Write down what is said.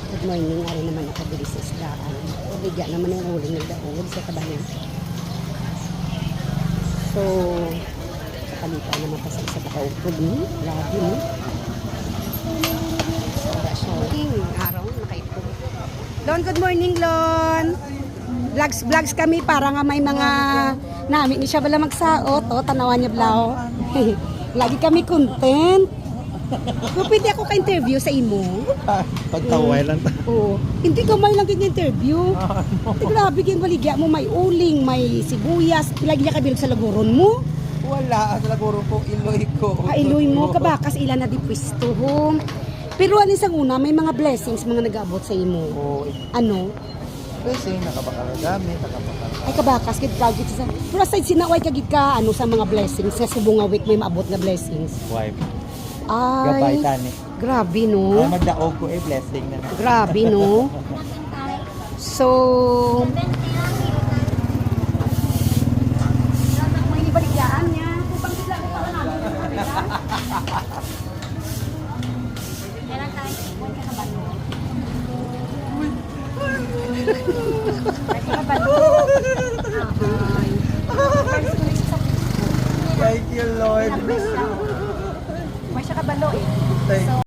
Good morning, ari naman nakabili sa isdaan. Kabigya naman yung uling ng daon sa kabayan. So, sa kalita naman kasi sa pakaupod ni. Lagi ni. Sada siya. Araw, nakaipod. Lon, good morning, Lon. Vlogs kami para nga may mga namin ni siya bala magsaot. O, tanawan niya blaw. Lagi kami content. So, pwede ako ka-interview sa imo? Pagtaway lang ta. Oo. Hindi ka may lang interview. Hindi grabe kayong baligya mo. May uling, may sibuyas. Lagi niya kabilog sa laguron mo. Wala, sa laguro ko, iloy ko. Iloy mo, kabakas ilan na di pwesto ho. Pero alin sa una, may mga blessings mga nag-abot sa imo. Oo. Ano? Kasi nakapakaradami, nakapakaradami. Ay kabakas, kid proud kid sa. Pero aside sinaway kagid ka, ano sa mga blessings, sa subong nga week may maabot nga blessings. Wife. Gabay Ay, tani. grabe no. Ay, magdaog ko blessing na. Grabe no. So, may ibaligaan niya. Kupang sila ko pala namin. Kailan tayo? Huwag ka kabalo. Thank you, Lord. May siya kabalo eh. Thank you.